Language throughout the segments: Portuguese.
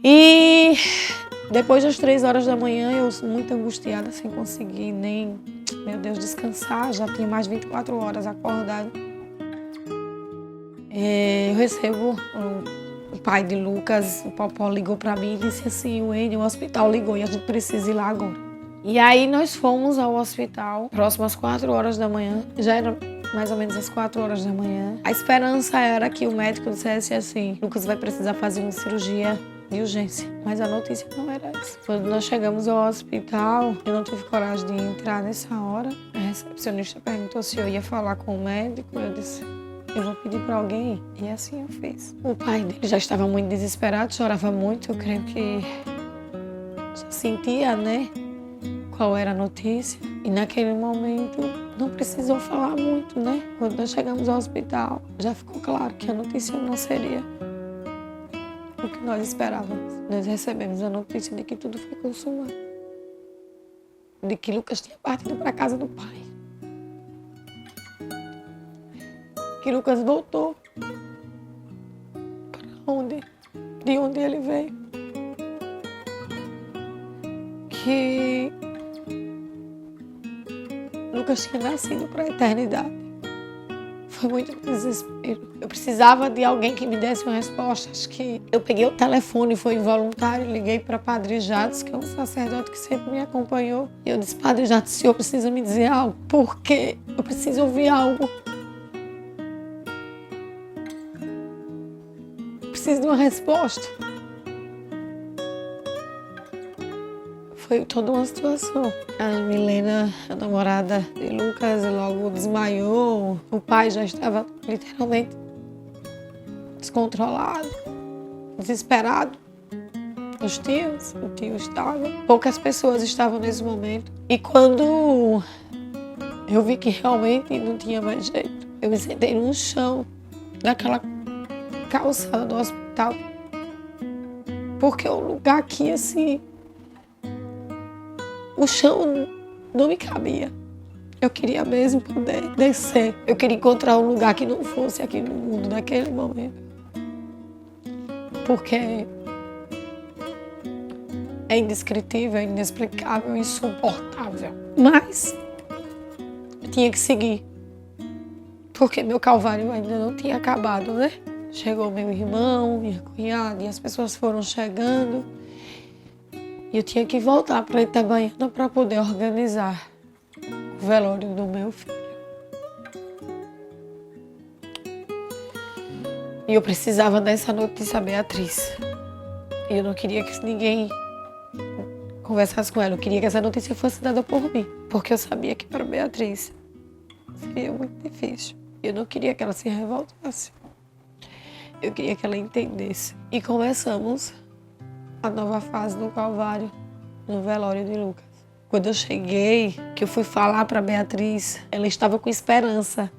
E depois das 3 horas da manhã, eu muito angustiada, sem conseguir nem, meu Deus, descansar. Já tinha mais de 24 horas acordada. Eu recebo o pai de Lucas, o Popó ligou para mim e disse assim: o hospital ligou e a gente precisa ir lá agora. E aí nós fomos ao hospital, próximo às 4 horas da manhã. Já era mais ou menos às 4 horas da manhã. A esperança era que o médico dissesse assim: Lucas vai precisar fazer uma cirurgia de urgência. Mas a notícia não era essa. Quando nós chegamos ao hospital, eu não tive coragem de entrar nessa hora. A recepcionista perguntou se eu ia falar com o médico. Eu disse: eu vou pedir para alguém ir. E assim eu fiz. O pai dele já estava muito desesperado, chorava muito. Eu creio que já sentia, né, qual era a notícia. E naquele momento não precisou falar muito, né? Quando nós chegamos ao hospital, já ficou claro que a notícia não seria o que nós esperávamos. Nós recebemos a notícia de que tudo foi consumado. De que Lucas tinha partido para a casa do pai. Que Lucas voltou para de onde ele veio. Que Lucas tinha nascido para a eternidade. Foi muito desespero. Eu precisava de alguém que me desse uma resposta. Acho que eu peguei o telefone, foi involuntário, liguei para Padre Jatos, que é um sacerdote que sempre me acompanhou. E eu disse: Padre Jatos, o senhor precisa me dizer algo, porque eu preciso ouvir algo. Preciso de uma resposta. Foi toda uma situação. A Milena, a namorada de Lucas, logo desmaiou. O pai já estava literalmente descontrolado, desesperado. O tio estava. Poucas pessoas estavam nesse momento. E quando eu vi que realmente não tinha mais jeito, eu me sentei no chão daquela calçada do hospital, porque o lugar aqui, assim, o chão não me cabia. Eu queria mesmo poder descer. Eu queria encontrar um lugar que não fosse aqui no mundo naquele momento, porque é indescritível, é inexplicável, insuportável. Mas eu tinha que seguir, porque meu calvário ainda não tinha acabado, né? Chegou meu irmão, minha cunhada, e as pessoas foram chegando. E eu tinha que voltar para Itabaiana para poder organizar o velório do meu filho. E eu precisava dessa notícia, Beatriz. E eu não queria que ninguém conversasse com ela. Eu queria que essa notícia fosse dada por mim, porque eu sabia que para Beatriz seria muito difícil. Eu não queria que ela se revoltasse. Eu queria que ela entendesse. E começamos a nova fase do Calvário, no velório de Lucas. Quando eu cheguei, que eu fui falar para Beatriz, ela estava com esperança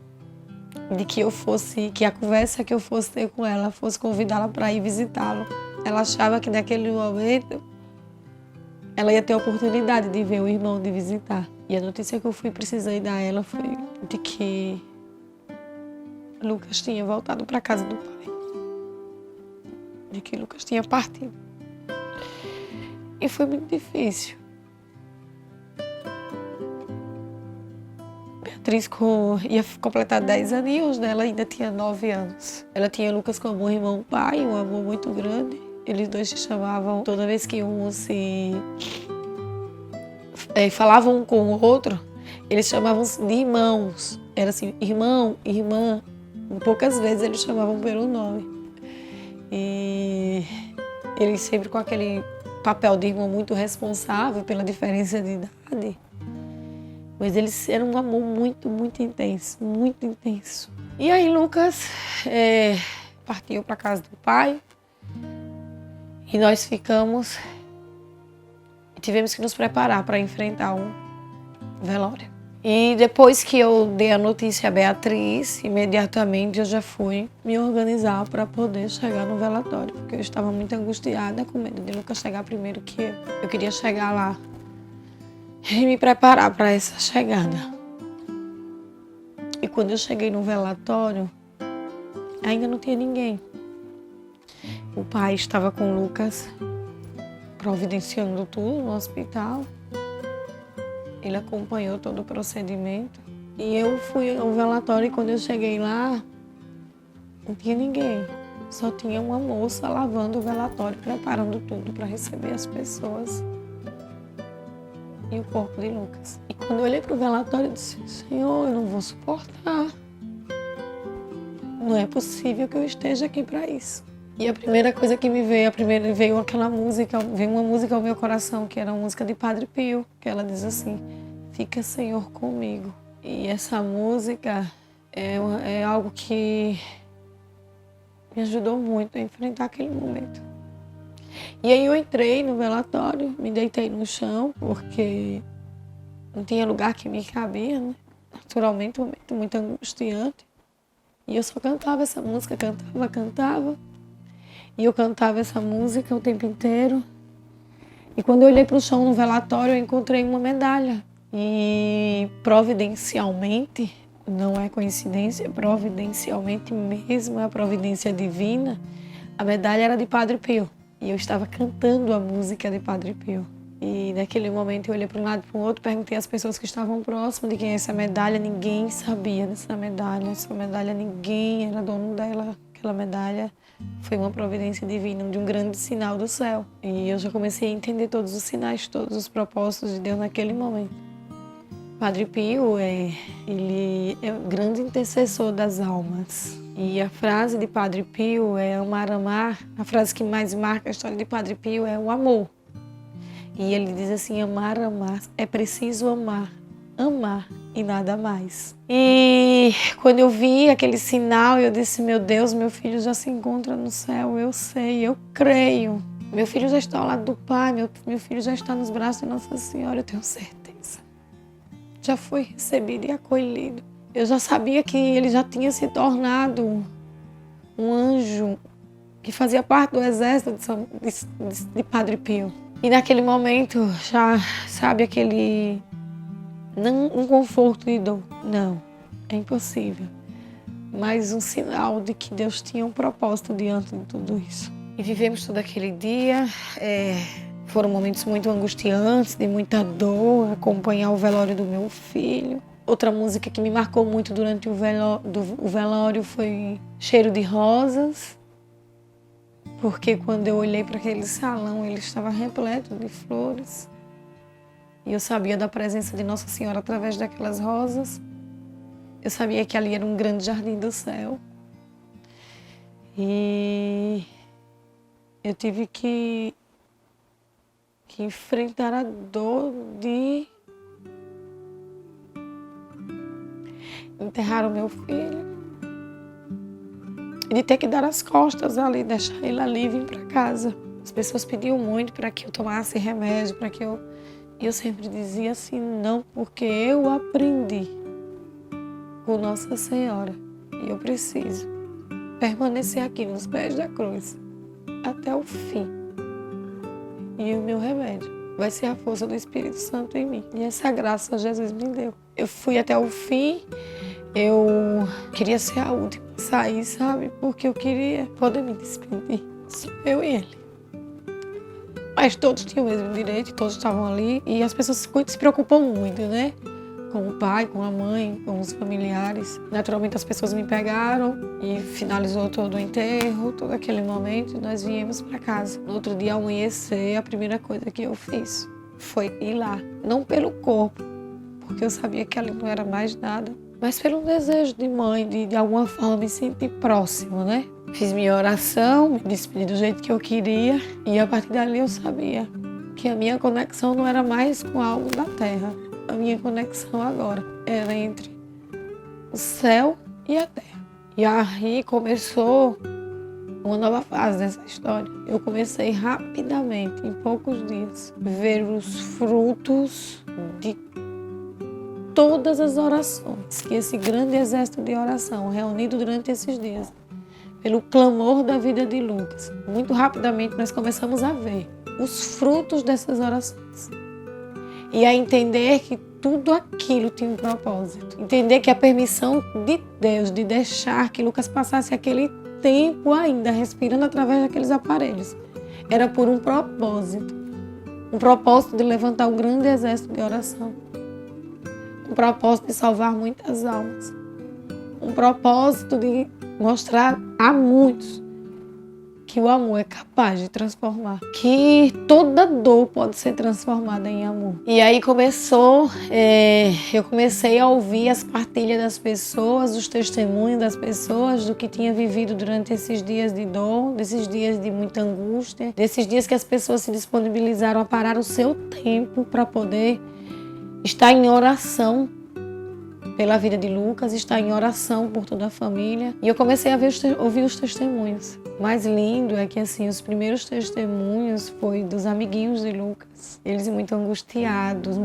de que a conversa que eu fosse ter com ela fosse convidá-la para ir visitá-lo. Ela achava que naquele momento ela ia ter a oportunidade de ver o irmão, de visitar. E a notícia que eu precisei dar a ela foi de que Lucas tinha voltado para a casa do pai. De que Lucas tinha partido. E foi muito difícil. Beatriz ia completar 10 aninhos, né? Ela ainda tinha 9 anos. Ela tinha Lucas como um irmão pai, um amor muito grande. Eles dois se chamavam, toda vez que um se falavam um com o outro, eles chamavam-se de irmãos. Era assim, irmão, irmã. Poucas vezes eles chamavam pelo nome. E eles sempre com aquele papel de irmão muito responsável pela diferença de idade. Mas eles eram um amor muito, muito intenso, muito intenso. E aí Lucas partiu para a casa do pai. E nós ficamos e tivemos que nos preparar para enfrentar um velório. E depois que eu dei a notícia a Beatriz, imediatamente eu já fui me organizar para poder chegar no velatório, porque eu estava muito angustiada, com medo de Lucas chegar primeiro que eu. Eu queria chegar lá e me preparar para essa chegada. E quando eu cheguei no velatório, ainda não tinha ninguém. O pai estava com o Lucas providenciando tudo no hospital. Ele acompanhou todo o procedimento. E eu fui ao velatório e quando eu cheguei lá, não tinha ninguém. Só tinha uma moça lavando o velatório, preparando tudo para receber as pessoas. E o corpo de Lucas. E quando eu olhei para o velatório, eu disse, Senhor, eu não vou suportar. Não é possível que eu esteja aqui para isso. E a primeira coisa que me veio, veio aquela música, veio uma música ao meu coração, que era uma música de Padre Pio, que ela diz assim, fica, Senhor, comigo. E essa música é algo que me ajudou muito a enfrentar aquele momento. E aí eu entrei no velatório, me deitei no chão, porque não tinha lugar que me cabia, né? Naturalmente, um momento muito angustiante. E eu só cantava essa música, cantava. E eu cantava essa música o tempo inteiro. E quando eu olhei para o chão no velatório, eu encontrei uma medalha. E providencialmente, não é coincidência, providencialmente mesmo, é a providência divina, a medalha era de Padre Pio. E eu estava cantando a música de Padre Pio. E naquele momento eu olhei para um lado e para o outro, perguntei às pessoas que estavam próximas de quem é essa medalha. Ninguém sabia dessa medalha. Essa medalha, ninguém era dono dela. Aquela medalha foi uma providência divina, de um grande sinal do céu. E eu já comecei a entender todos os sinais, todos os propósitos de Deus naquele momento. Padre Pio, ele é o grande intercessor das almas. E a frase de Padre Pio é amar, amar. A frase que mais marca a história de Padre Pio é o amor. E ele diz assim, amar, amar. É preciso amar, amar e nada mais. E quando eu vi aquele sinal, eu disse, meu Deus, meu filho já se encontra no céu. Eu sei, eu creio. Meu filho já está ao lado do Pai, meu filho já está nos braços de Nossa Senhora, eu tenho certeza. Já foi recebido e acolhido. Eu já sabia que ele já tinha se tornado um anjo que fazia parte do exército de Padre Pio. E naquele momento, já sabe aquele... Não um conforto de dor, não, é impossível. Mas um sinal de que Deus tinha um propósito diante de tudo isso. E vivemos todo aquele dia, foram momentos muito angustiantes, de muita dor, acompanhar o velório do meu filho. Outra música que me marcou muito durante o velório foi Cheiro de Rosas, porque quando eu olhei para aquele salão, ele estava repleto de flores. E eu sabia da presença de Nossa Senhora através daquelas rosas. Eu sabia que ali era um grande jardim do céu. E eu tive que enfrentar a dor de enterrar o meu filho. E de ter que dar as costas ali, deixar ele ali e vir para casa. As pessoas pediam muito para que eu tomasse remédio, para que eu... E eu sempre dizia assim, não, porque eu aprendi com Nossa Senhora. E eu preciso permanecer aqui nos pés da cruz até o fim. E o meu remédio vai ser a força do Espírito Santo em mim. E essa graça Jesus me deu. Eu fui até o fim, eu queria ser a última a sair, sabe? Porque eu queria poder me despedir. Só eu e ele. Mas todos tinham o mesmo direito, todos estavam ali. E as pessoas se preocupam muito, né? Com o pai, com a mãe, com os familiares. Naturalmente as pessoas me pegaram e finalizou todo o enterro, todo aquele momento. E nós viemos para casa. No outro dia, ao amanhecer, a primeira coisa que eu fiz foi ir lá. Não pelo corpo, porque eu sabia que ali não era mais nada. Mas pelo desejo de mãe, de alguma forma me sentir próximo, né? Fiz minha oração, me despedi do jeito que eu queria. E a partir dali eu sabia que a minha conexão não era mais com algo da terra. A minha conexão agora era entre o céu e a terra. E aí começou uma nova fase dessa história. Eu comecei rapidamente, em poucos dias, ver os frutos de todas as orações que esse grande exército de oração reunido durante esses dias, pelo clamor da vida de Lucas, muito rapidamente nós começamos a ver os frutos dessas orações e a entender que tudo aquilo tinha um propósito. Entender que a permissão de Deus de deixar que Lucas passasse aquele tempo ainda respirando através daqueles aparelhos era por um propósito. um propósito de levantar um grande exército de oração, um propósito de salvar muitas almas, um propósito de mostrar a muitos que o amor é capaz de transformar, que toda dor pode ser transformada em amor. E aí eu comecei a ouvir as partilhas das pessoas, os testemunhos das pessoas do que tinha vivido durante esses dias de dor, desses dias de muita angústia, desses dias que as pessoas se disponibilizaram a parar o seu tempo para poder estar em oração pela vida de Lucas, estar em oração por toda a família. E eu comecei a ouvir os testemunhos. O mais lindo é que assim, os primeiros testemunhos foi dos amiguinhos de Lucas. Eles muito angustiados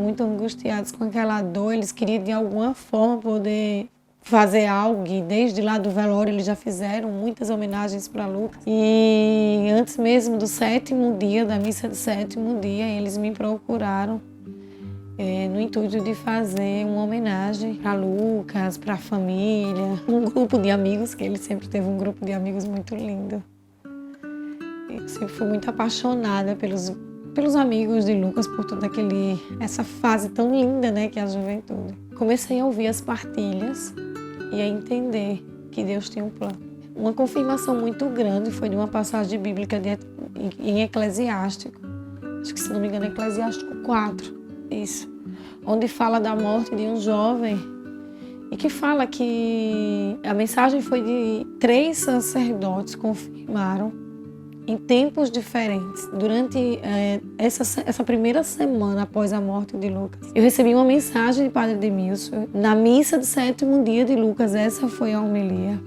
com aquela dor. Eles queriam de alguma forma poder fazer algo, e desde lá do velório eles já fizeram muitas homenagens para Lucas. E antes mesmo do 7º dia, da missa do 7º dia, eles me procuraram no intuito de fazer uma homenagem para Lucas, para a família, um grupo de amigos, que ele sempre teve um grupo de amigos muito lindo. Eu sempre fui muito apaixonada pelos amigos de Lucas, por toda essa fase tão linda, né, que é a juventude. Comecei a ouvir as partilhas e a entender que Deus tinha um plano. Uma confirmação muito grande foi de uma passagem bíblica em Eclesiástico, acho que se não me engano é Eclesiástico 4, isso, onde fala da morte de um jovem e que fala que a mensagem foi de 3 sacerdotes confirmaram em tempos diferentes. Durante essa primeira semana após a morte de Lucas, eu recebi uma mensagem de Padre Edmilson na missa do 7º dia de Lucas. Essa foi a homilia.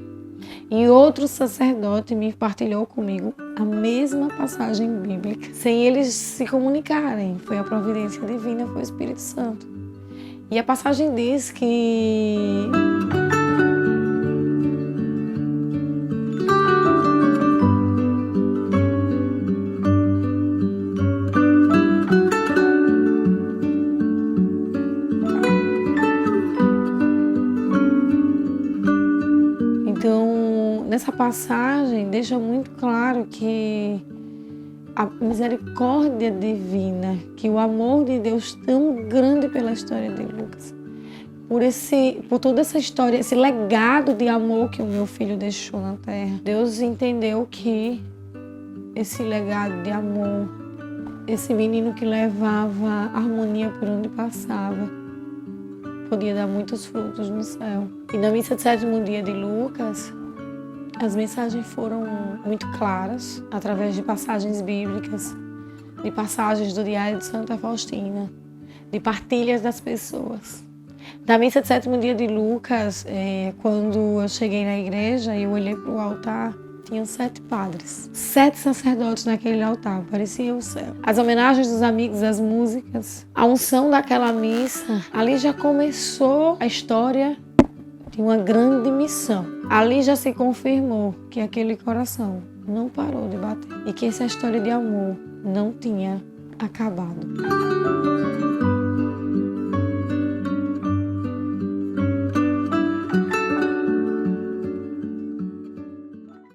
E outro sacerdote me partilhou comigo a mesma passagem bíblica, sem eles se comunicarem. Foi a providência divina, foi o Espírito Santo. E a passagem diz que nessa passagem deixa muito claro que a misericórdia divina, que o amor de Deus tão grande pela história de Lucas, por toda essa história, esse legado de amor que o meu filho deixou na terra, Deus entendeu que esse legado de amor, esse menino que levava harmonia por onde passava, podia dar muitos frutos no céu. E na missa do 7º dia de Lucas, as mensagens foram muito claras, através de passagens bíblicas, de passagens do Diário de Santa Faustina, de partilhas das pessoas. Da missa do 7º dia de Lucas, quando eu cheguei na igreja e eu olhei para o altar, tinham 7 padres, 7 sacerdotes naquele altar, parecia o céu. As homenagens dos amigos, as músicas, a unção daquela missa, ali já começou a história de uma grande missão. Ali já se confirmou que aquele coração não parou de bater e que essa história de amor não tinha acabado.